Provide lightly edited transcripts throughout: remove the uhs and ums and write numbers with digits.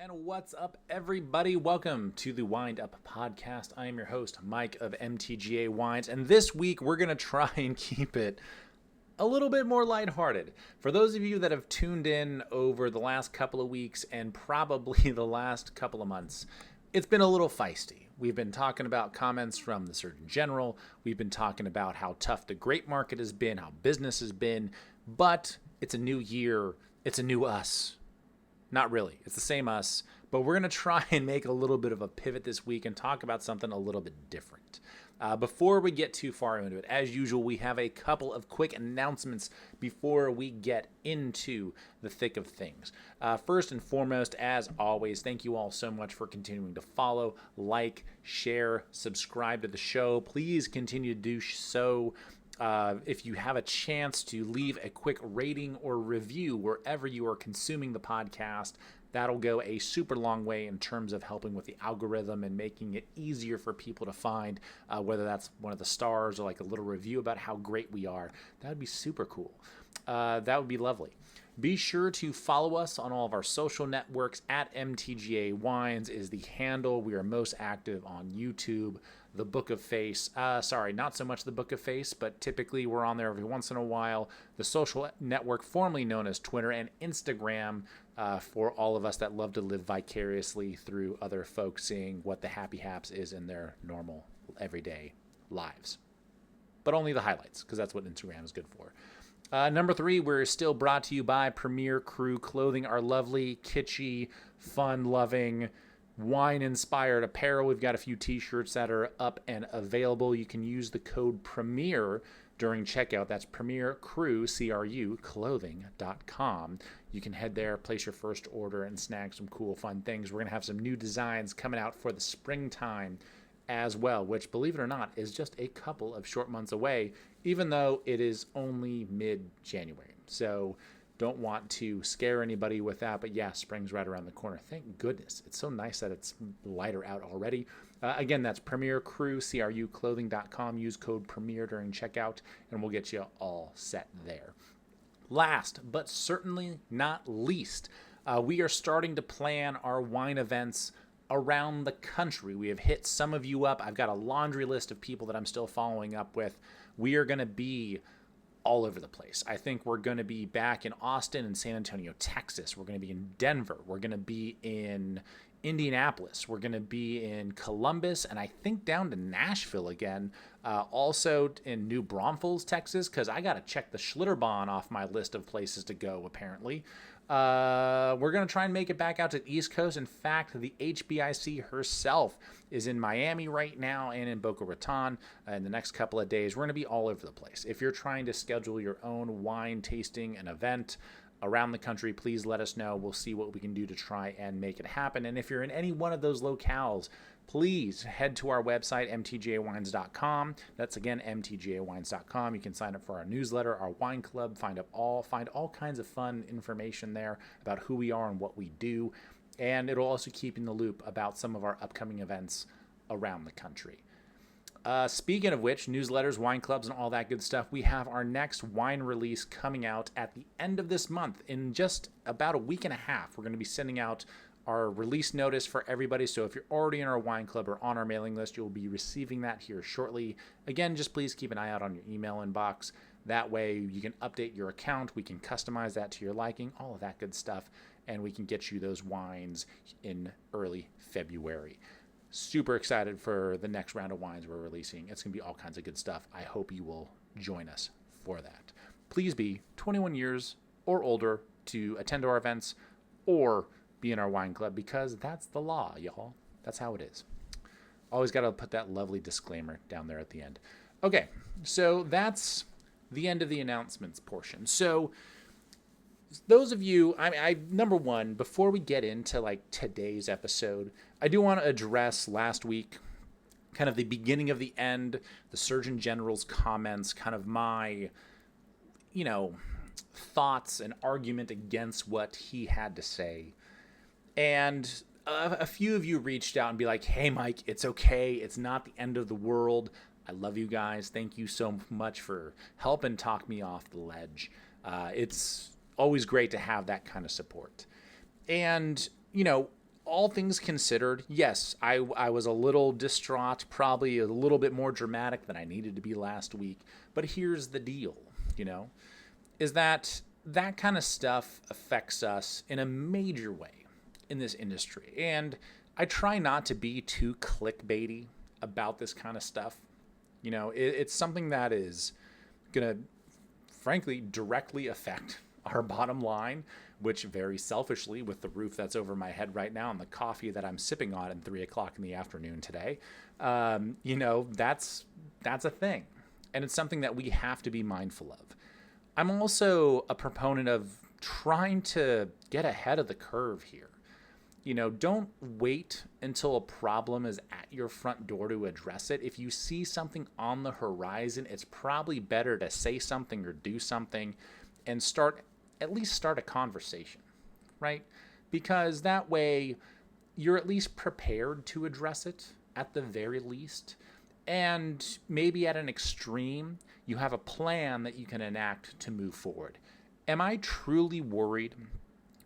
And what's up, everybody? Welcome to the Wind Up Podcast. I am your host, Mike of MTGA Wines, and this week we're going to try and keep it a little bit more lighthearted. For those of you that have tuned in over the last couple of weeks and probably the last couple of months, it's been a little feisty. We've been talking about comments from the Surgeon General. We've been talking about how tough the grape market has been, how business has been, but it's a new year. It's a new us. Not really. It's the same us, but we're going to try and make a little bit of a pivot this week and talk about something a little bit different. Before we get too far into it, as usual, we have a couple of quick announcements before we get into the thick of things. First and foremost, as always, thank you all so much for continuing to follow, like, share, subscribe to the show. Please continue to do so. If you have a chance to leave a quick rating or review wherever you are consuming the podcast, that'll go a super long way in terms of helping with the algorithm and making it easier for people to find, whether that's one of the stars or like a little review about how great we are. That would be super cool. That would be lovely. Be sure to follow us on all of our social networks. At MTGA Wines is the handle. We are most active on YouTube, the Book of Face. Sorry, not so much the Book of Face, but typically we're on there every once in a while. The social network formerly known as Twitter and Instagram, for all of us that love to live vicariously through other folks seeing what the happy haps is in their normal everyday lives. But only the highlights, because that's what Instagram is good for. Number 3, we're still brought to you by Premier Crew Clothing, our lovely, kitschy, fun-loving, wine-inspired apparel. We've got a few t-shirts that are up and available. You can use the code PREMIER during checkout. That's Premier Crew, C-R-U, clothing.com. You can head there, place your first order, and snag some cool, fun things. We're going to have some new designs coming out for the springtime as well, which, believe it or not, is just a couple of short months away, even though it is only mid-January. So don't want to scare anybody with that, but yeah, spring's right around the corner. Thank goodness. It's so nice that it's lighter out already. Again, that's Premier Crew, C-R-U, clothing.com. Use code PREMIER during checkout, and we'll get you all set there. Last, but certainly not least, we are starting to plan our wine events around the country. We have hit some of you up. I've got a laundry list of people that I'm still following up with. We are going to be all over the place. I think we're going to be back in Austin and San Antonio, Texas. We're going to be in Denver. We're going to be in Indianapolis. We're going to be in Columbus, and I think down to Nashville again. Also in New Braunfels, Texas, because I got to check the Schlitterbahn off my list of places to go, apparently. We're going to try and make it back out to the East Coast. In fact, the HBIC herself is in Miami right now and in Boca Raton in the next couple of days. We're going to be all over the place. If you're trying to schedule your own wine tasting and event around the country, please let us know. We'll see what we can do to try and make it happen. And if you're in any one of those locales, please head to our website, mtgawines.com. That's, again, mtgawines.com. You can sign up for our newsletter, our wine club, find all kinds of fun information there about who we are and what we do. And it'll also keep you in the loop about some of our upcoming events around the country. Speaking of which, newsletters, wine clubs, and all that good stuff, we have our next wine release coming out at the end of this month. In just about a week and a half, we're going to be sending out our release notice for everybody. So if you're already in our wine club or on our mailing list, you'll be receiving that here shortly. Again, just please keep an eye out on your email inbox. That way you can update your account. We can customize that to your liking, all of that good stuff, and we can get you those wines in early February. Super excited for the next round of wines we're releasing. It's going to be all kinds of good stuff. I hope you will join us for that. Please be 21 years or older to attend our events or be in our wine club, because that's the law, y'all. That's how it is. Always got to put that lovely disclaimer down there at the end. Okay, so that's the end of the announcements portion. So those of you, number one, before we get into like today's episode, I do want to address last week, kind of the beginning of the end, the Surgeon General's comments, kind of my, thoughts and argument against what he had to say. And a few of you reached out and be like, hey, Mike, it's okay. It's not the end of the world. I love you guys. Thank you so much for helping talk me off the ledge. It's always great to have that kind of support. And, all things considered, yes, I was a little distraught, probably a little bit more dramatic than I needed to be last week. But here's the deal, you know, is that that kind of stuff affects us in a major way in this industry. And I try not to be too clickbaity about this kind of stuff. You know, it's something that is going to, frankly, directly affect our bottom line, which very selfishly, with the roof that's over my head right now and the coffee that I'm sipping on at 3 o'clock in the afternoon today, you know, that's a thing. And it's something that we have to be mindful of. I'm also a proponent of trying to get ahead of the curve here. You know, don't wait until a problem is at your front door to address it. If you see something on the horizon, it's probably better to say something or do something and at least start a conversation, right? Because that way you're at least prepared to address it at the very least. And maybe at an extreme, you have a plan that you can enact to move forward. Am I truly worried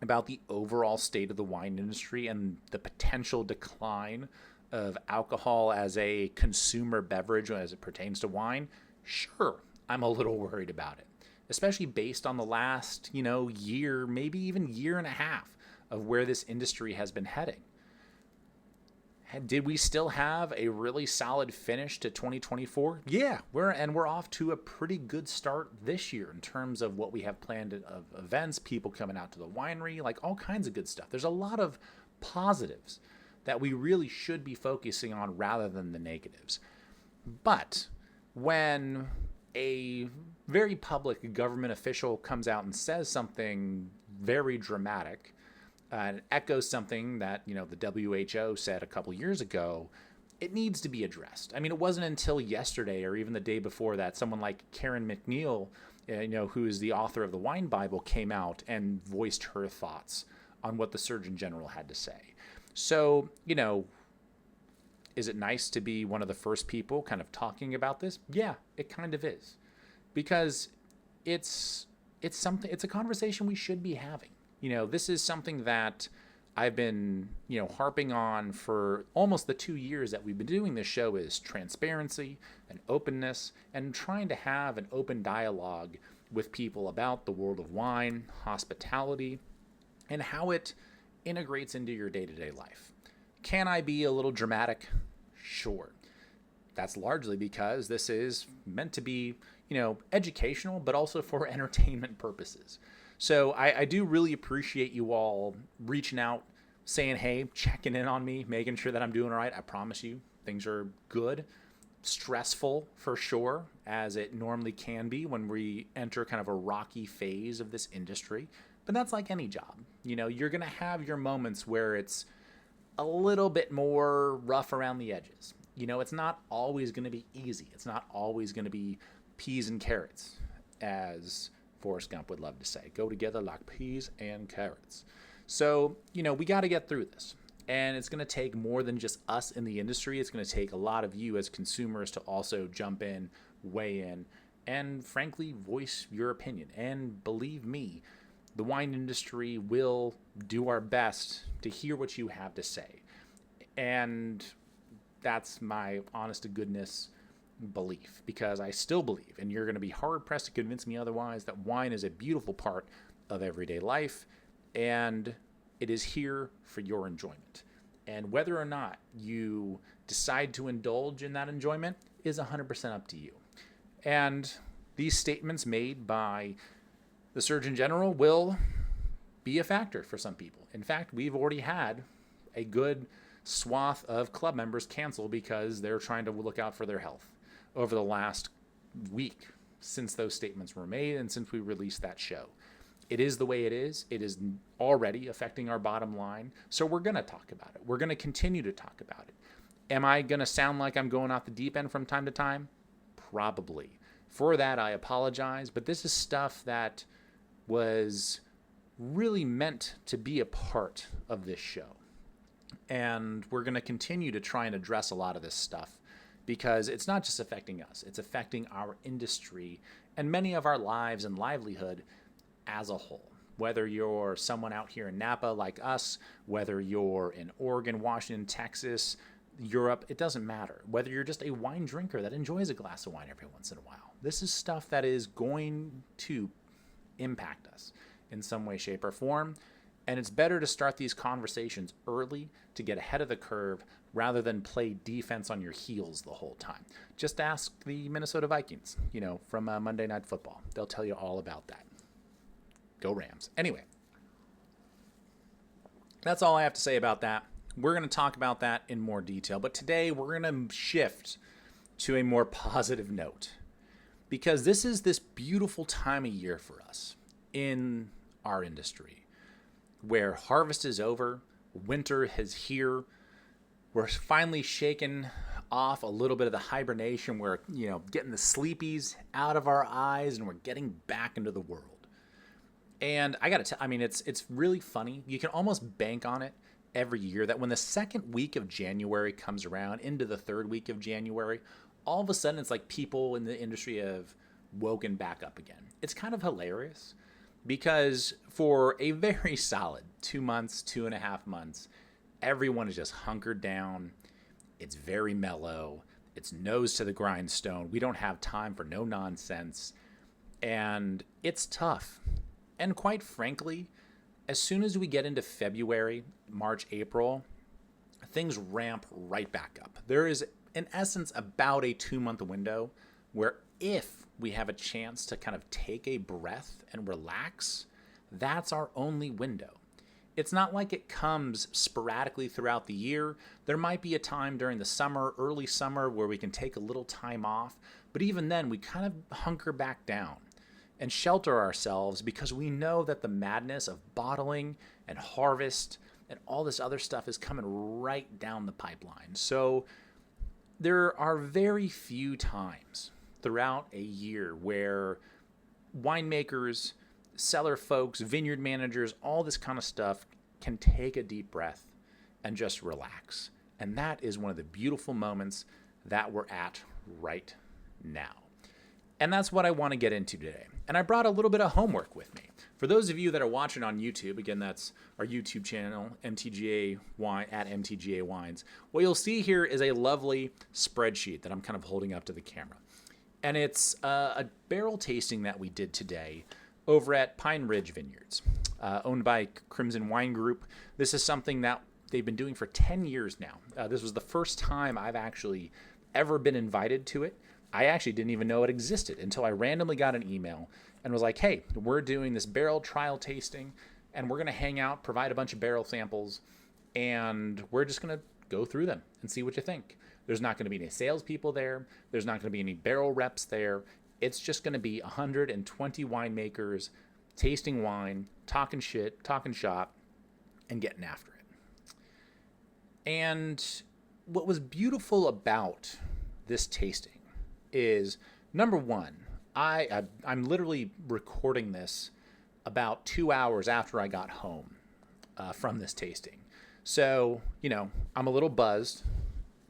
about the overall state of the wine industry and the potential decline of alcohol as a consumer beverage as it pertains to wine? Sure, I'm a little worried about it, especially based on the last, year, maybe even year and a half of where this industry has been heading. Did we still have a really solid finish to 2024? Yeah, we're off to a pretty good start this year in terms of what we have planned of events, people coming out to the winery, like all kinds of good stuff. There's a lot of positives that we really should be focusing on rather than the negatives. But when a very public government official comes out and says something very dramatic, and echoes something that, the WHO said a couple years ago, it needs to be addressed. I mean, it wasn't until yesterday or even the day before that someone like Karen McNeil, who is the author of the Wine Bible, came out and voiced her thoughts on what the Surgeon General had to say. So, is it nice to be one of the first people kind of talking about this? Yeah, it kind of is. Because it's a conversation we should be having. This is something that I've been, harping on for almost the 2 years that we've been doing this show, is transparency and openness and trying to have an open dialogue with people about the world of wine, hospitality, and how it integrates into your day-to-day life. Can I be a little dramatic? Sure. That's largely because this is meant to be, educational, but also for entertainment purposes. So I do really appreciate you all reaching out, saying, hey, checking in on me, making sure that I'm doing all right. I promise you things are good. Stressful for sure, as it normally can be when we enter kind of a rocky phase of this industry. But that's like any job. You're going to have your moments where it's a little bit more rough around the edges. It's not always going to be easy. It's not always going to be peas and carrots, as Forrest Gump would love to say. Go together like peas and carrots. So, we got to get through this. And it's going to take more than just us in the industry. It's going to take a lot of you as consumers to also jump in, weigh in, and frankly, voice your opinion. And believe me, the wine industry will do our best to hear what you have to say. And that's my honest to goodness belief, because I still believe, and you're going to be hard pressed to convince me otherwise, that wine is a beautiful part of everyday life, and it is here for your enjoyment. And whether or not you decide to indulge in that enjoyment is 100% up to you. And these statements made by the Surgeon General will be a factor for some people. In fact, we've already had a good swath of club members cancel because they're trying to look out for their health over the last week since those statements were made and since we released that show. It is the way it is. It is already affecting our bottom line. So we're going to talk about it. We're going to continue to talk about it. Am I going to sound like I'm going off the deep end from time to time? Probably. For that, I apologize. But this is stuff that was really meant to be a part of this show. And we're going to continue to try and address a lot of this stuff, because it's not just affecting us, it's affecting our industry and many of our lives and livelihood as a whole. Whether you're someone out here in Napa like us, whether you're in Oregon, Washington, Texas, Europe, it doesn't matter. Whether you're just a wine drinker that enjoys a glass of wine every once in a while, this is stuff that is going to impact us in some way, shape, or form. And it's better to start these conversations early to get ahead of the curve rather than play defense on your heels the whole time. Just ask the Minnesota Vikings, from Monday Night Football. They'll tell you all about that. Go Rams. Anyway, that's all I have to say about that. We're going to talk about that in more detail. But today we're going to shift to a more positive note, because this is this beautiful time of year for us in our industry where harvest is over, winter is here. We're finally shaking off a little bit of the hibernation. We're, getting the sleepies out of our eyes, and we're getting back into the world. And I got to tell, it's really funny. You can almost bank on it every year that when the second week of January comes around into the third week of January, all of a sudden it's like people in the industry have woken back up again. It's kind of hilarious because for a very solid 2 months, 2.5 months, everyone is just hunkered down. It's very mellow. It's nose to the grindstone. We don't have time for no nonsense. And it's tough. And quite frankly, as soon as we get into February, March, April, things ramp right back up. There is, in essence, about a 2-month window where if we have a chance to kind of take a breath and relax, that's our only window. It's not like it comes sporadically throughout the year. There might be a time during the summer, early summer, where we can take a little time off. But even then, we kind of hunker back down and shelter ourselves because we know that the madness of bottling and harvest and all this other stuff is coming right down the pipeline. So there are very few times throughout a year where winemakers, cellar folks, vineyard managers, all this kind of stuff can take a deep breath and just relax. And that is one of the beautiful moments that we're at right now. And that's what I want to get into today. And I brought a little bit of homework with me. For those of you that are watching on YouTube, again, that's our YouTube channel, MTGA Wine, at MTGA Wines. What you'll see here is a lovely spreadsheet that I'm kind of holding up to the camera. And it's a barrel tasting that we did today over at Pine Ridge Vineyards, owned by Crimson Wine Group. This is something that they've been doing for 10 years now. This was the first time I've actually ever been invited to it. I actually didn't even know it existed until I randomly got an email and was like, hey, we're doing this barrel trial tasting and we're going to hang out, provide a bunch of barrel samples, and we're just going to go through them and see what you think. There's not going to be any salespeople there. There's not going to be any barrel reps there. It's just going to be 120 winemakers tasting wine, talking shit, talking shop, and getting after it. And what was beautiful about this tasting is, number one, I'm literally recording this about 2 hours after I got home from this tasting. So, I'm a little buzzed.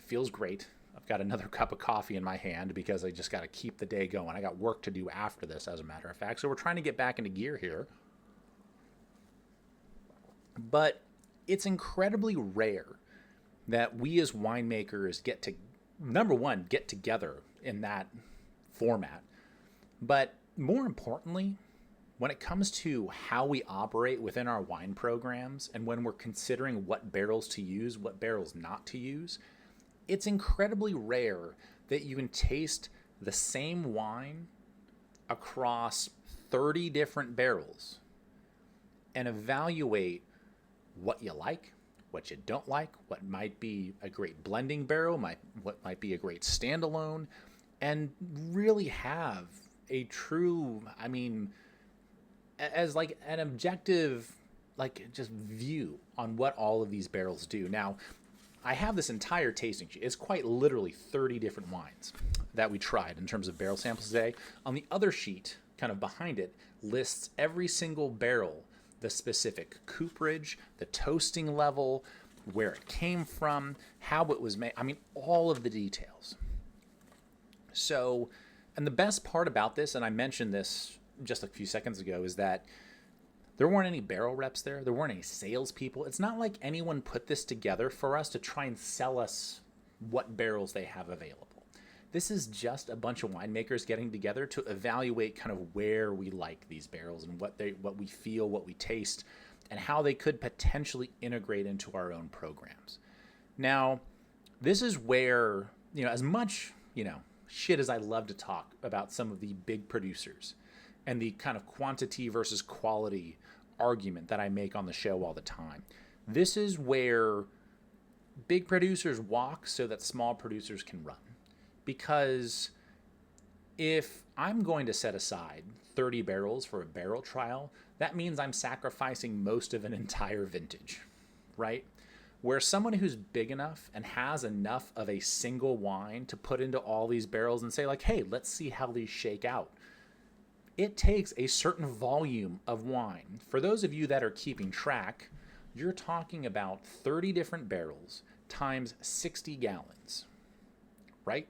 Feels great. I've got another cup of coffee in my hand because I just got to keep the day going. I got work to do after this, as a matter of fact. So we're trying to get back into gear here. But it's incredibly rare that we as winemakers get together in that format. But more importantly, when it comes to how we operate within our wine programs and when we're considering what barrels to use, what barrels not to use, it's incredibly rare that you can taste the same wine across 30 different barrels and evaluate what you like, what you don't like, what might be a great blending barrel, what might be a great standalone, and really have a true, as like an objective, just view on what all of these barrels do. Now, I have this entire tasting sheet. It's quite literally 30 different wines that we tried in terms of barrel samples today. On the other sheet, kind of behind it, lists every single barrel, the specific cooperage, the toasting level, where it came from, how it was made. All of the details. So, and the best part about this, and I mentioned this just a few seconds ago, is that There weren't any barrel reps there. There weren't any salespeople. It's not like anyone put this together for us to try and sell us what barrels they have available. This is just a bunch of winemakers getting together to evaluate kind of where we like these barrels and what we feel, what we taste, and how they could potentially integrate into our own programs. Now, this is where, as much, shit as I love to talk about some of the big producers and the kind of quantity versus quality argument that I make on the show all the time. This is where big producers walk so that small producers can run. Because if I'm going to set aside 30 barrels for a barrel trial, that means I'm sacrificing most of an entire vintage, right? Where someone who's big enough and has enough of a single wine to put into all these barrels and say like, hey, let's see how these shake out. It takes a certain volume of wine. For those of you that are keeping track, you're talking about 30 different barrels times 60 gallons, right?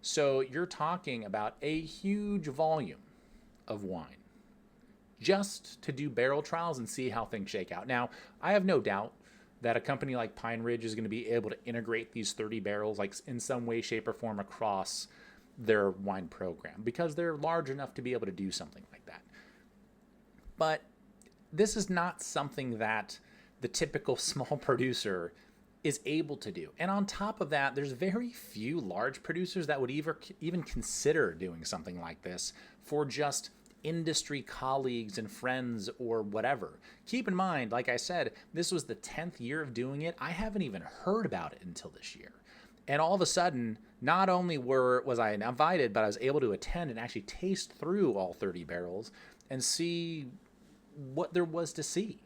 So you're talking about a huge volume of wine just to do barrel trials and see how things shake out. Now, I have no doubt that a company like Pine Ridge is going to be able to integrate these 30 barrels like in some way, shape, or form across their wine program because they're large enough to be able to do something like that. But this is not something that the typical small producer is able to do. And on top of that, there's very few large producers that would even consider doing something like this for just industry colleagues and friends or whatever. Keep in mind, like I said, this was the 10th year of doing it. I haven't even heard about it until this year. And all of a sudden, not only was I invited, but I was able to attend and actually taste through all 30 barrels and see what there was to see.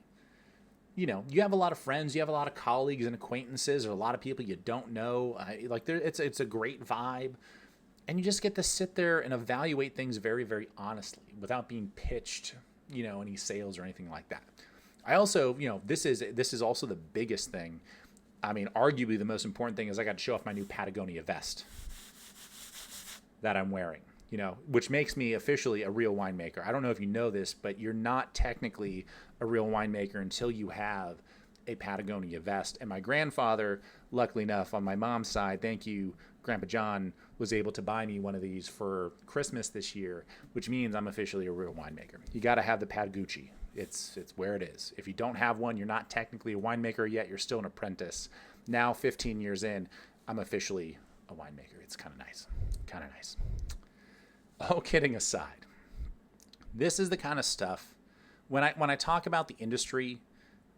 You have a lot of friends, you have a lot of colleagues and acquaintances, or a lot of people you don't know. It's a great vibe. And you just get to sit there and evaluate things very, very honestly without being pitched, any sales or anything like that. I also, this is also the biggest thing. I mean, arguably the most important thing is I got to show off my new Patagonia vest that I'm wearing, which makes me officially a real winemaker. I don't know if you know this, but you're not technically a real winemaker until you have a Patagonia vest. And my grandfather, luckily enough, on my mom's side, thank you, Grandpa John, was able to buy me one of these for Christmas this year, which means I'm officially a real winemaker. You got to have the Patagucci. It's where it is. If you don't have one, you're not technically a winemaker yet. You're still an apprentice. Now, 15 years in, I'm officially a winemaker. It's kind of nice. All kidding aside, this is the kind of stuff, when I talk about the industry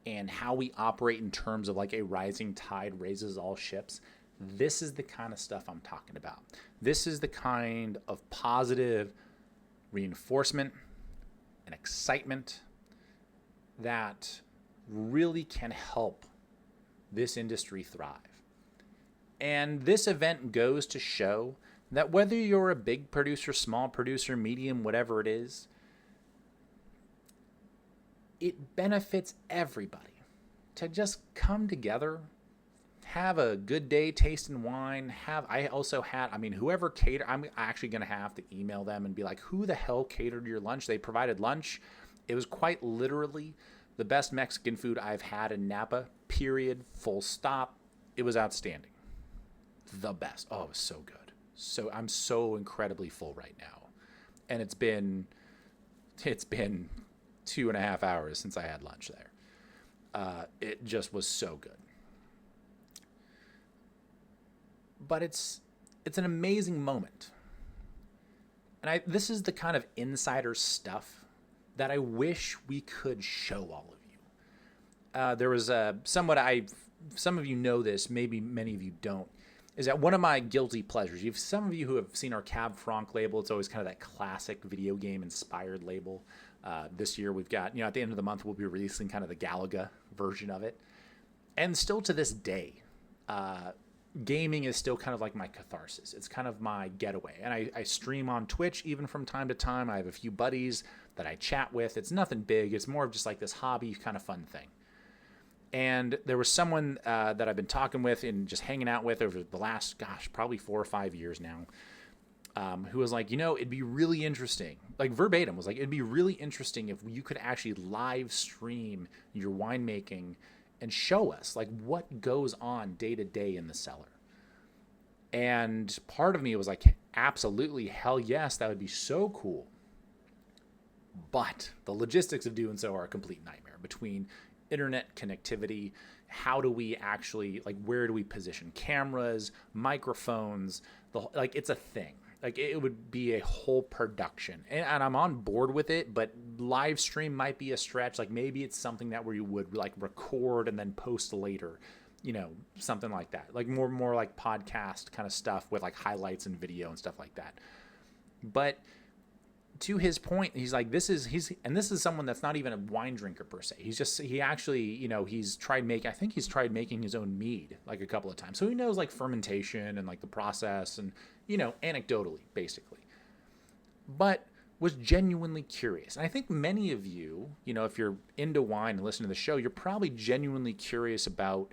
and how we operate in terms of like a rising tide raises all ships, this is the kind of stuff I'm talking about. This is the kind of positive reinforcement and excitement that really can help this industry thrive. And this event goes to show that whether you're a big producer, small producer, medium, whatever it is, it benefits everybody to just come together, have a good day tasting wine. Whoever catered, I'm actually going to have to email them and be like, who the hell catered your lunch? They provided lunch. It was quite literally the best Mexican food I've had in Napa, period, full stop. It was outstanding. The best. Oh, it was so good. So I'm so incredibly full right now. And it's been 2.5 hours since I had lunch there. It just was so good. But it's an amazing moment. And this is the kind of insider stuff that I wish we could show all of you. There was some of you know this, maybe many of you don't, is that one of my guilty pleasures. Some of you who have seen our Cab Franc label, it's always kind of that classic video game inspired label. This year we've got, at the end of the month, we'll be releasing kind of the Galaga version of it. And still to this day, gaming is still kind of like my catharsis. It's kind of my getaway. And I stream on Twitch even from time to time. I have a few buddies that I chat with. It's nothing big. It's more of just like this hobby kind of fun thing. And there was someone that I've been talking with and just hanging out with over the last, probably 4 or 5 years now. who was like, it'd be really interesting, like verbatim was like, it'd be really interesting if you could actually live stream your winemaking and show us like what goes on day to day in the cellar. And part of me was like, absolutely, hell yes, that would be so cool. But the logistics of doing so are a complete nightmare between internet connectivity. How do we actually, like, where do we position cameras, microphones? Like, it's a thing. Like, it would be a whole production. And I'm on board with it, but live stream might be a stretch. Like, maybe it's something that where you would, like, record and then post later. Something like that, like more like podcast kind of stuff with like highlights and video and stuff like that. But to his point, he's like, this is someone that's not even a wine drinker per se. He actually, he's tried making his own mead like a couple of times. So he knows like fermentation and like the process and, anecdotally basically, but was genuinely curious. And I think many of you, if you're into wine and listen to the show, you're probably genuinely curious about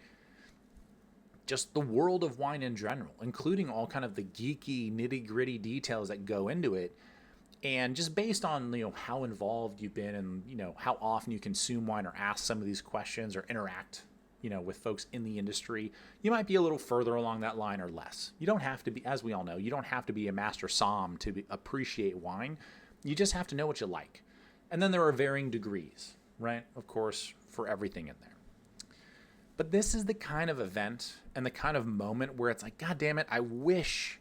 just the world of wine in general, including all kind of the geeky, nitty-gritty details that go into it. And just based on, how involved you've been and, how often you consume wine or ask some of these questions or interact, with folks in the industry, you might be a little further along that line or less. You don't have to be, as we all know, you don't have to be a master somm to appreciate wine. You just have to know what you like. And then there are varying degrees, right? Of course, for everything in there. But this is the kind of event and the kind of moment where it's like, God damn it, I wish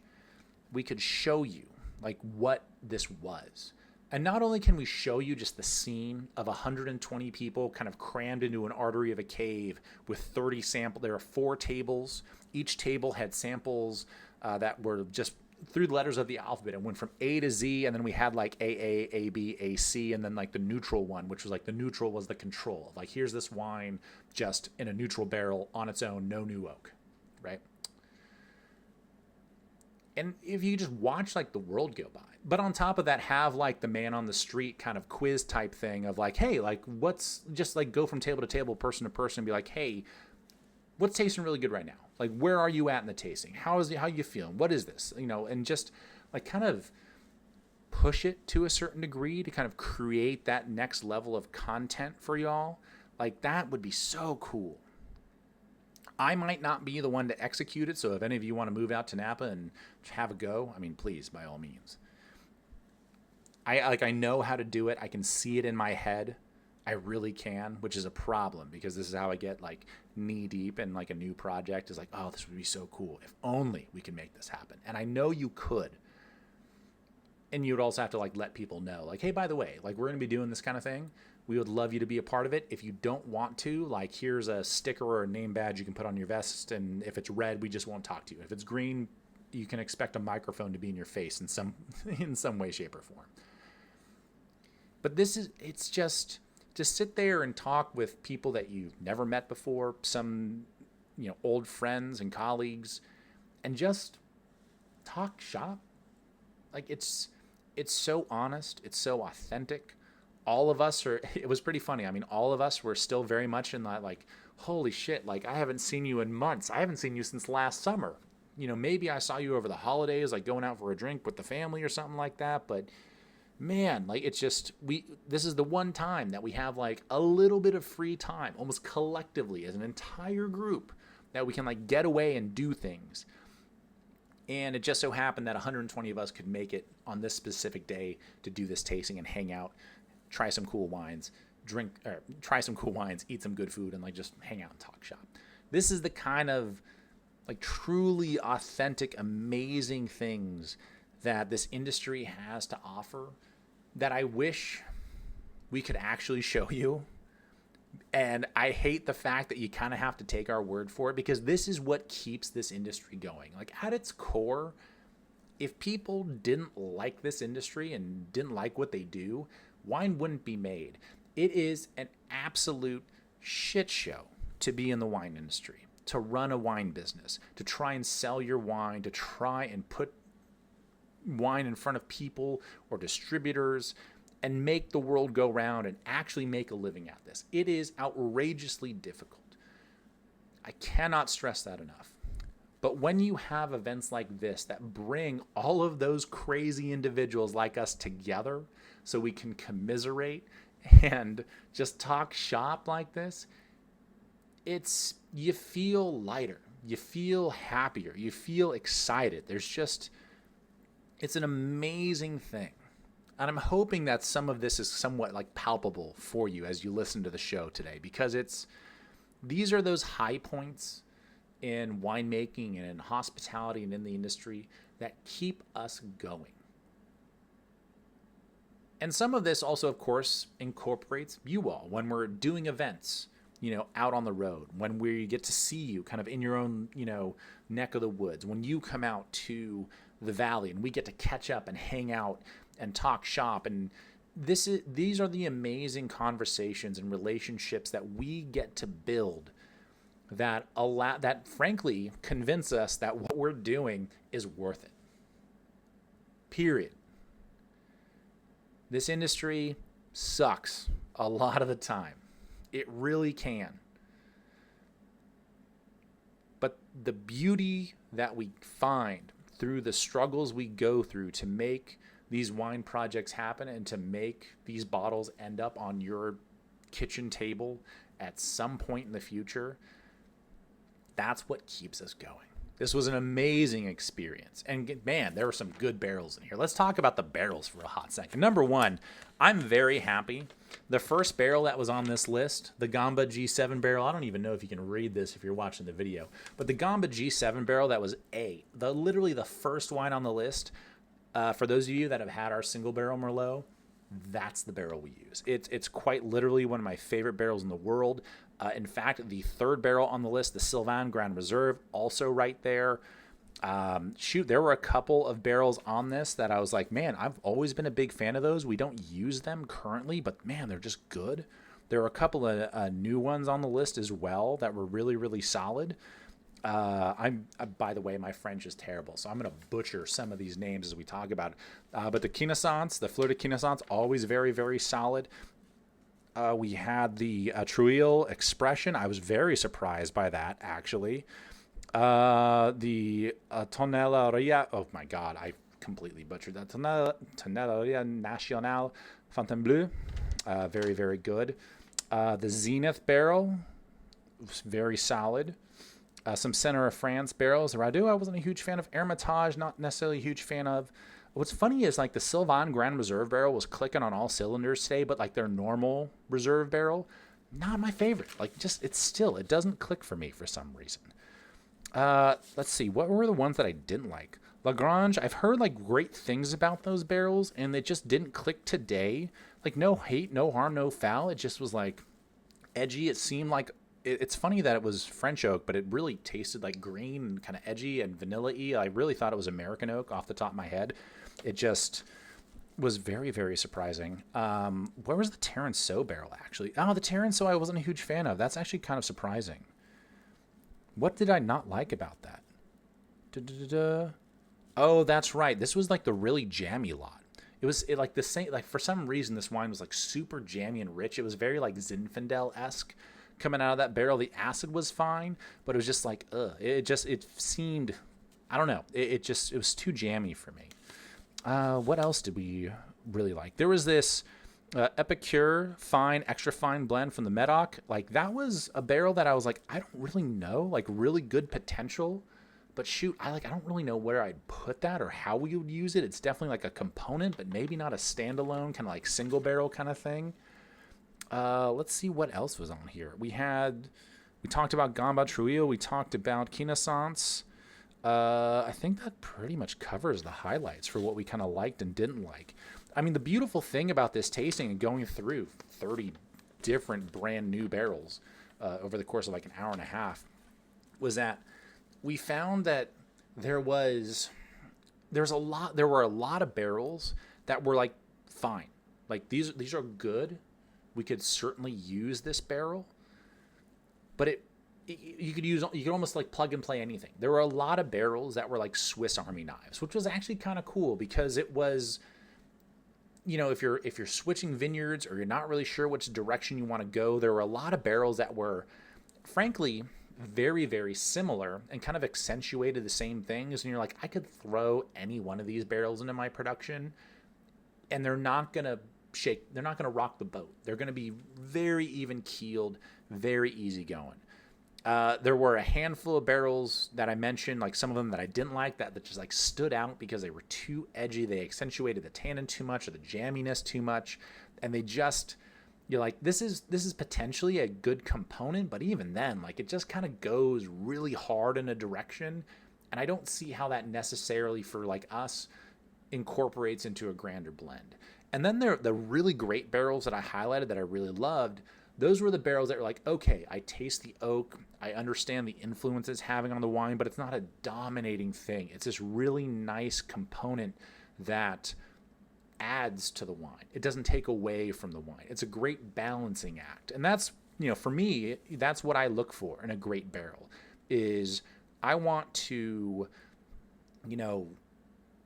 we could show you like what this was. And not only can we show you just the scene of 120 people kind of crammed into an artery of a cave with 30 samples. There are 4 tables. Each table had samples that were just through the letters of the alphabet and went from A to Z, and then we had like AA, AB, AC, and then like the neutral one, which was like the neutral was the control. Like, here's this wine just in a neutral barrel on its own, no new oak, right? And if you just watch like the world go by, but on top of that, have like the man on the street kind of quiz type thing of like, hey, like what's just like go from table to table, person to person, and be like, hey, what's tasting really good right now? Like, where are you at in the tasting? How you feeling? What is this? And just like kind of push it to a certain degree to kind of create that next level of content for y'all. Like, that would be so cool. I might not be the one to execute it, so if any of you want to move out to Napa and have a go, I mean, please, by all means. I know how to do it. I can see it in my head. I really can, which is a problem because this is how I get like knee deep in like a new project is like, oh, this would be so cool. If only we could make this happen. And I know you could. And you would also have to like let people know like, hey, by the way, like we're going to be doing this kind of thing. We would love you to be a part of it. If you don't want to, like here's a sticker or a name badge you can put on your vest. And if it's red, we just won't talk to you. If it's green, you can expect a microphone to be in your face in some way, shape, or form. But it's just to sit there and talk with people that you've never met before, some, old friends and colleagues, and just talk shop. Like it's so honest. It's so authentic. All of us it was pretty funny. I mean, all of us were still very much in that like, holy shit, like I haven't seen you in months. I haven't seen you since last summer. Maybe I saw you over the holidays, like going out for a drink with the family or something like that. But man, like it's just, this is the one time that we have like a little bit of free time, almost collectively as an entire group, that we can like get away and do things. And it just so happened that 120 of us could make it on this specific day to do this tasting and hang out, try some cool wines, eat some good food, and like just hang out and talk shop. This is the kind of like truly authentic, amazing things that this industry has to offer that I wish we could actually show you. And I hate the fact that you kind of have to take our word for it, because this is what keeps this industry going. Like at its core, if people didn't like this industry and didn't like what they do, wine wouldn't be made. It is an absolute shit show to be in the wine industry, to run a wine business, to try and sell your wine, to try and put wine in front of people or distributors and make the world go round and actually make a living at this. It is outrageously difficult. I cannot stress that enough. But when you have events like this that bring all of those crazy individuals like us together so we can commiserate and just talk shop like this, you feel lighter, you feel happier, you feel excited. It's an amazing thing. And I'm hoping that some of this is somewhat like palpable for you as you listen to the show today, because these are those high points in winemaking and in hospitality and in the industry that keep us going. And some of this also, of course, incorporates you all when we're doing events, out on the road, when we get to see you kind of in your own, neck of the woods, when you come out to the valley and we get to catch up and hang out and talk shop. And these are the amazing conversations and relationships that we get to build that frankly convince us that what we're doing is worth it. Period. This industry sucks a lot of the time. It really can. But the beauty that we find through the struggles we go through to make these wine projects happen and to make these bottles end up on your kitchen table at some point in the future, that's what keeps us going. This was an amazing experience. And man, there were some good barrels in here. Let's talk about the barrels for a hot second. Number one, I'm very happy. The first barrel that was on this list, the Gamba G7 barrel, I don't even know if you can read this if you're watching the video, but the Gamba G7 barrel, that was literally the first wine on the list. For those of you that have had our single barrel Merlot, that's the barrel we use. It's quite literally one of my favorite barrels in the world. In fact, the third barrel on the list, the Sylvain Grand Reserve, also right there. There were a couple of barrels on this that I was like, man, I've always been a big fan of those. We don't use them currently, but man, they're just good. There were a couple of new ones on the list as well that were really, really solid. By the way, my French is terrible, so I'm going to butcher some of these names as we talk about it. But the Quinaissance, the Fleur de Quinaissance, always very, very solid. We had the Truil Expression. I was very surprised by that, actually. The Tonelleria, oh my God, I completely butchered that. Tonelleria Nationale Fontainebleau, very, very good. The Zenith barrel was very solid. Some Center of France barrels. The Radu, I wasn't a huge fan of. Hermitage, not necessarily a huge fan of. What's funny is like the Sylvain Grand Reserve barrel was clicking on all cylinders today, but like their normal reserve barrel, not my favorite. Like it doesn't click for me for some reason. Let's see, what were the ones that I didn't like? Lagrange, I've heard like great things about those barrels, and they just didn't click today. Like no hate, no harm, no foul. It just was like edgy. It seemed like it's funny that it was French oak, but it really tasted like green and kind of edgy and vanilla-y. I really thought it was American oak off the top of my head. It just was very, very surprising. Where was the Terranceau barrel, actually? Oh, the Terranceau I wasn't a huge fan of. That's actually kind of surprising. What did I not like about that? Oh, that's right. This was like the really jammy lot. It was like the same, like for some reason this wine was like super jammy and rich. It was very like Zinfandel-esque coming out of that barrel. The acid was fine, but it was just like, it seemed, I don't know. It was too jammy for me. What else did we really like? There was this Epicure fine, extra fine blend from the Medoc. Like that was a barrel that I was like, I don't really know, like really good potential, but shoot, I don't really know where I'd put that or how we would use it. It's definitely like a component, but maybe not a standalone kind of like single barrel kind of thing. Let's see what else was on here. We talked about Gamba Truil. We talked about Quinaissance. I think that pretty much covers the highlights for what we kind of liked and didn't like. I mean, the beautiful thing about this tasting and going through 30 different brand new barrels over the course of like an hour and a half was that we found that there were a lot of barrels that were like fine. Like these are good. We could certainly use this barrel, but you could almost like plug and play anything. There were a lot of barrels that were like Swiss Army knives, which was actually kind of cool because it was, if you're switching vineyards or you're not really sure which direction you want to go, there were a lot of barrels that were, frankly, very, very similar and kind of accentuated the same things. And you're like, I could throw any one of these barrels into my production and they're not going to shake, they're not going to rock the boat. They're going to be very even keeled, very easy going. There were a handful of barrels that I mentioned, like some of them that I didn't like, that just like stood out because they were too edgy. They accentuated the tannin too much or the jamminess too much. And they just, you're like, this is potentially a good component, but even then, like it just kind of goes really hard in a direction. And I don't see how that necessarily for like us incorporates into a grander blend. And then the really great barrels that I highlighted that I really loved, those were the barrels that were like, okay, I taste the oak, I understand the influence it's having on the wine, but it's not a dominating thing. It's this really nice component that adds to the wine. It doesn't take away from the wine. It's a great balancing act. And that's, for me, that's what I look for in a great barrel is I want to,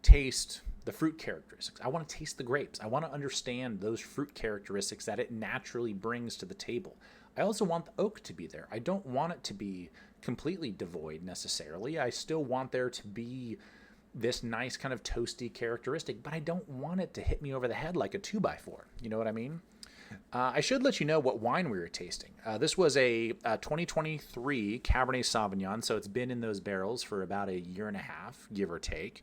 taste the fruit characteristics. I want to taste the grapes. I want to understand those fruit characteristics that it naturally brings to the table. I also want the oak to be there. I don't want it to be completely devoid necessarily. I still want there to be this nice kind of toasty characteristic, but I don't want it to hit me over the head like a 2x4. You know what I mean? I should let you know what wine we were tasting. This was a 2023 Cabernet Sauvignon, so it's been in those barrels for about a year and a half, give or take.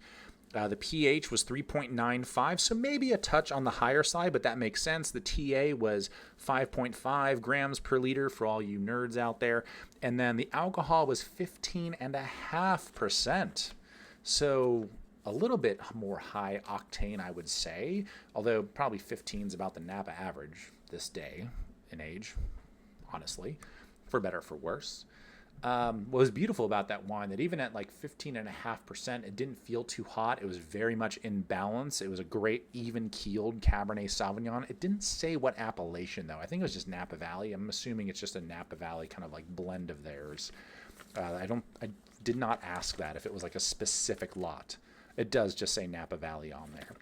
The pH was 3.95, so maybe a touch on the higher side, but that makes sense. The TA was 5.5 grams per liter for all you nerds out there. And then the alcohol was 15.5%. So a little bit more high octane, I would say, although probably 15 is about the Napa average this day in age, honestly, for better or for worse. What was beautiful about that wine, that even at like 15.5%, it didn't feel too hot. It was very much in balance. It was a great even keeled Cabernet Sauvignon. It didn't say what appellation though. I think it was just Napa Valley. I'm assuming it's just a Napa Valley kind of like blend of theirs. I did not ask that if it was like a specific lot. It does just say Napa Valley on there.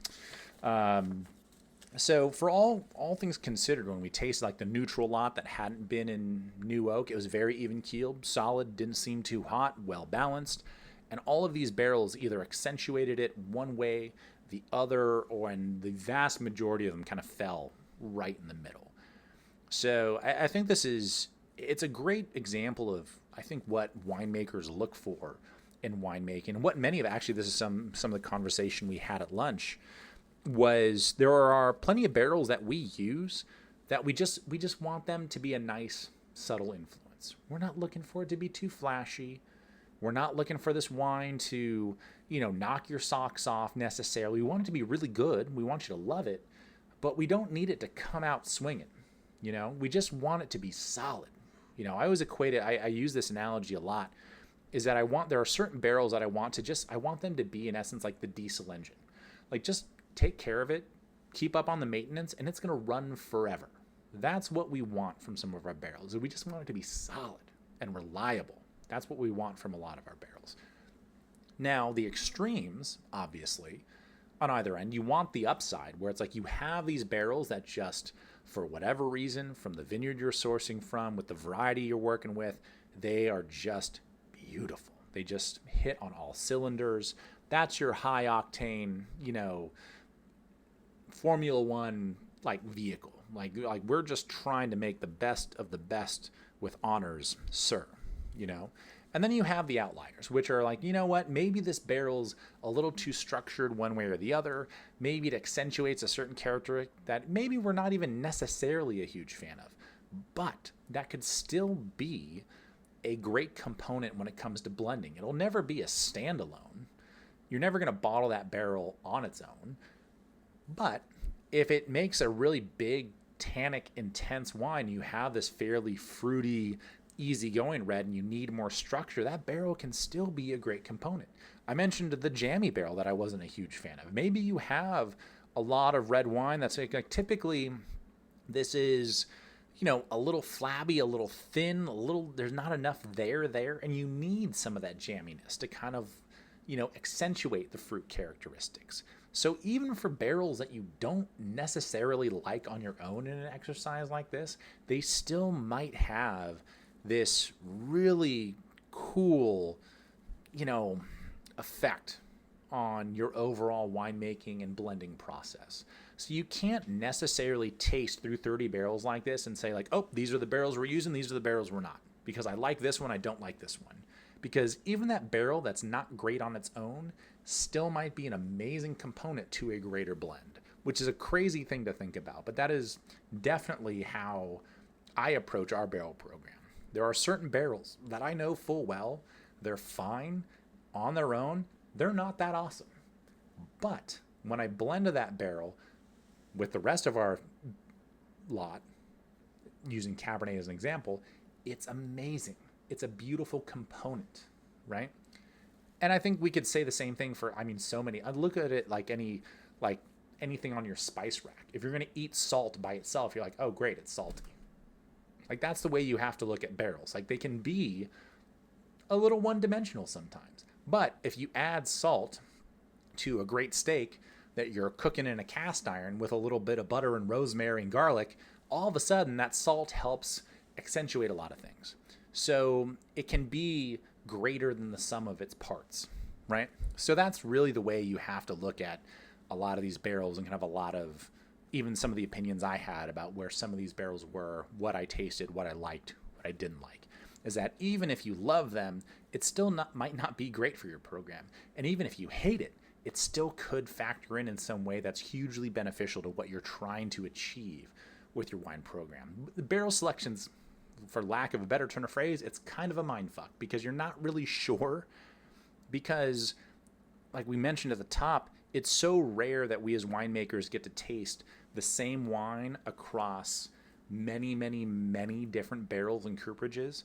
So for all things considered, when we tasted like the neutral lot that hadn't been in new oak, it was very even keeled, solid, didn't seem too hot, well balanced. And all of these barrels either accentuated it one way, the other, or in the vast majority of them kind of fell right in the middle. So I think it's a great example of, I think, what winemakers look for in winemaking. And what many of, actually, this is some of the conversation we had at lunch, was there are plenty of barrels that we use that we just want them to be a nice, subtle influence. We're not looking for it to be too flashy. We're not looking for this wine to, knock your socks off necessarily. We want it to be really good. We want you to love it, but we don't need it to come out swinging. We just want it to be solid. I always equate it, I use this analogy a lot, is that there are certain barrels that I want them to be, in essence, like the diesel engine. Like, just take care of it, keep up on the maintenance, and it's going to run forever. That's what we want from some of our barrels. We just want it to be solid and reliable. That's what we want from a lot of our barrels. Now, the extremes, obviously, on either end, you want the upside, where it's like you have these barrels that just, for whatever reason, from the vineyard you're sourcing from, with the variety you're working with, they are just beautiful. They just hit on all cylinders. That's your high octane, Formula One like vehicle. Like we're just trying to make the best of the best with honors, sir. And then you have the outliers, which are like, maybe this barrel's a little too structured one way or the other. Maybe it accentuates a certain character that maybe we're not even necessarily a huge fan of, but that could still be a great component when it comes to blending. It'll never be a standalone. You're never going to bottle that barrel on its own. But if it makes a really big, tannic, intense wine, you have this fairly fruity, easygoing red, and you need more structure, that barrel can still be a great component. I mentioned the jammy barrel that I wasn't a huge fan of. Maybe you have a lot of red wine that's like typically this is, a little flabby, a little thin, there's not enough there, and you need some of that jamminess to kind of, accentuate the fruit characteristics. So even for barrels that you don't necessarily like on your own in an exercise like this, they still might have this really cool, effect on your overall winemaking and blending process. So you can't necessarily taste through 30 barrels like this and say like, oh, these are the barrels we're using, these are the barrels we're not. Because I like this one, I don't like this one. Because even that barrel that's not great on its own still might be an amazing component to a greater blend, which is a crazy thing to think about. But that is definitely how I approach our barrel program. There are certain barrels that I know full well, they're fine on their own, they're not that awesome. But when I blend that barrel with the rest of our lot, using Cabernet as an example, it's amazing. It's a beautiful component, right? And I think we could say the same thing for, so many. I look at it like anything on your spice rack. If you're going to eat salt by itself, you're like, oh, great, it's salty. Like, that's the way you have to look at barrels. Like, they can be a little one-dimensional sometimes. But if you add salt to a great steak that you're cooking in a cast iron with a little bit of butter and rosemary and garlic, all of a sudden that salt helps accentuate a lot of things. So it can be greater than the sum of its parts, right? So that's really the way you have to look at a lot of these barrels, and kind of a lot of even some of the opinions I had about where some of these barrels were, what I tasted, what I liked, what I didn't like, is that even if you love them, it still might not be great for your program. And even if you hate it, it still could factor in some way that's hugely beneficial to what you're trying to achieve with your wine program. The barrel selections, for lack of a better turn of phrase, it's kind of a mindfuck because you're not really sure, because like we mentioned at the top, it's so rare that we as winemakers get to taste the same wine across many, many, many different barrels and cooperages.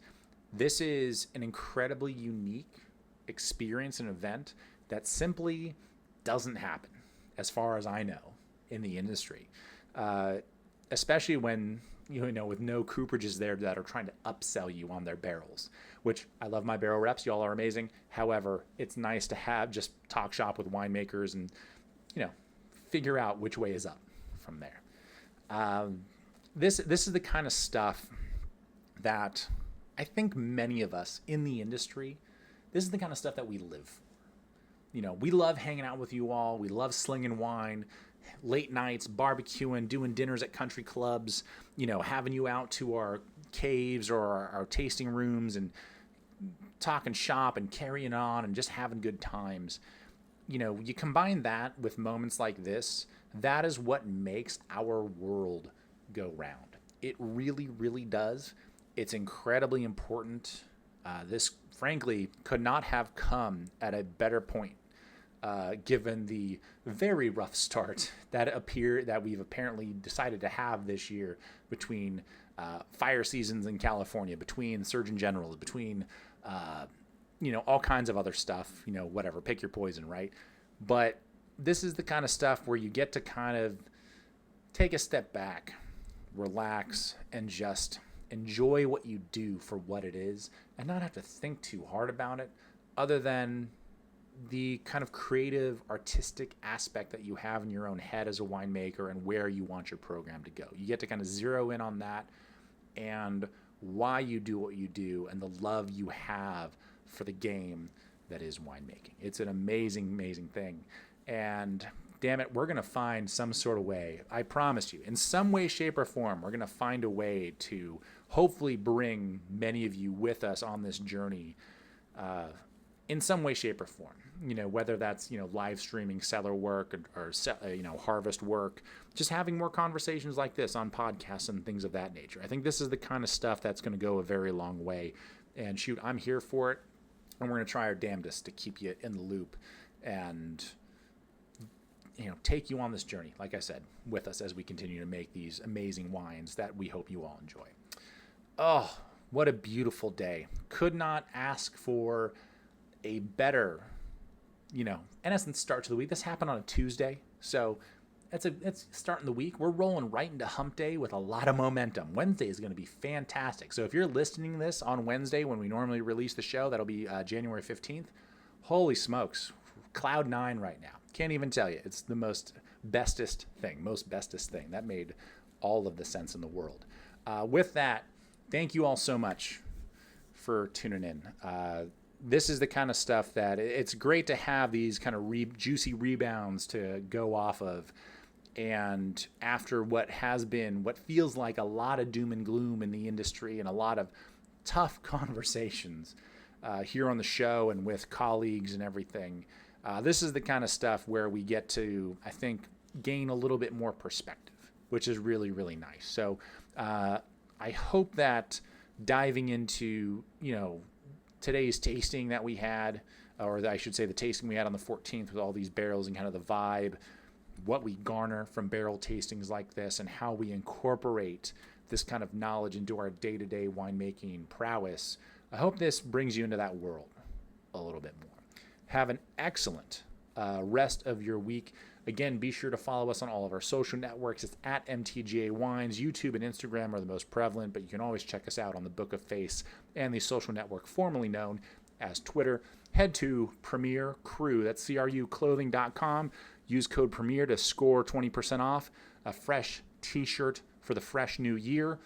This is an incredibly unique experience and event that simply doesn't happen, as far as I know, in the industry. Especially when, with no cooperages there that are trying to upsell you on their barrels, which I love my barrel reps. Y'all are amazing. However, it's nice to have just talk shop with winemakers and, figure out which way is up from there. This is the kind of stuff that I think many of us in the industry, this is the kind of stuff that we live for. We love hanging out with you all. We love slinging wine, late nights, barbecuing, doing dinners at country clubs, having you out to our caves or our tasting rooms and talking shop and carrying on and just having good times. You combine that with moments like this, that is what makes our world go round. It really, really does. It's incredibly important. This, frankly, could not have come at a better point. Given the very rough start that we've apparently decided to have this year between fire seasons in California, between surgeon generals, between all kinds of other stuff, whatever, pick your poison, right? But this is the kind of stuff where you get to kind of take a step back, relax, and just enjoy what you do for what it is, and not have to think too hard about it, other than the kind of creative, artistic aspect that you have in your own head as a winemaker and where you want your program to go. You get to kind of zero in on that and why you do what you do and the love you have for the game that is winemaking. It's an amazing, amazing thing. And damn it, we're going to find some sort of way. I promise you, in some way, shape, or form, we're going to find a way to hopefully bring many of you with us on this journey in some way, shape, or form. Whether that's, live streaming cellar work or harvest work, just having more conversations like this on podcasts and things of that nature. I think this is the kind of stuff that's going to go a very long way. And shoot, I'm here for it. And we're going to try our damnedest to keep you in the loop and, take you on this journey, like I said, with us as we continue to make these amazing wines that we hope you all enjoy. Oh, what a beautiful day. Could not ask for a better, in essence, start to the week. This happened on a Tuesday, so it's starting the week. We're rolling right into hump day with a lot of momentum. Wednesday is going to be fantastic. So if you're listening to this on Wednesday when we normally release the show, that'll be January 15th. Holy smokes, cloud 9 right now. Can't even tell you. It's the most bestest thing. That made all of the sense in the world. With that, thank you all so much for tuning in. This is the kind of stuff that it's great to have these kind of juicy rebounds to go off of. And after what feels like a lot of doom and gloom in the industry and a lot of tough conversations here on the show and with colleagues and everything, this is the kind of stuff where we get to, I think, gain a little bit more perspective, which is really, really nice. So I hope that diving into, today's tasting that we had, or I should say the tasting we had on the 14th with all these barrels and kind of the vibe, what we garner from barrel tastings like this and how we incorporate this kind of knowledge into our day-to-day winemaking prowess. I hope this brings you into that world a little bit more. Have an excellent rest of your week. Again, be sure to follow us on all of our social networks. It's at MTGA Wines. YouTube and Instagram are the most prevalent, but you can always check us out on the Book of Face and the social network formerly known as Twitter. Head to Premier Crew, that's CRUclothing.com. Use code Premier to score 20% off a fresh t-shirt for the fresh new year.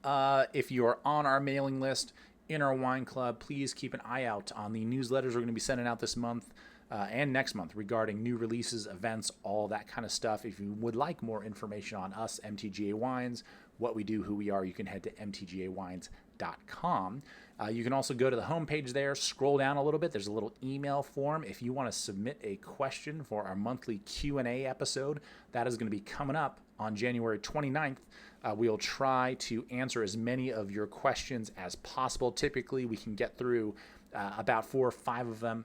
If you are on our mailing list, in our wine club, please keep an eye out on the newsletters we're going to be sending out this month and next month regarding new releases, events, all that kind of stuff. If you would like more information on us, MTGA Wines, what we do, who we are, you can head to mtgawines.com. You can also go to the homepage there, scroll down a little bit. There's a little email form if you want to submit a question for our monthly Q&A episode. That is going to be coming up on January 29th. We'll try to answer as many of your questions as possible. Typically, we can get through about 4 or 5 of them,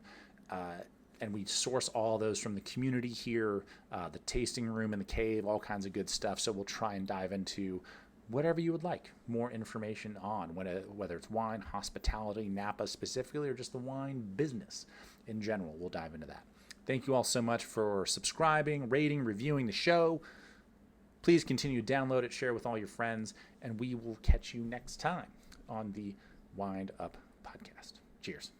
and we source all those from the community here, the tasting room in the cave, all kinds of good stuff. So we'll try and dive into whatever you would like more information on, whether it's wine, hospitality, Napa specifically, or just the wine business in general. We'll dive into that. Thank you all so much for subscribing, rating, reviewing the show. Please continue to download it, share it with all your friends, and we will catch you next time on the Wind Up Podcast. Cheers.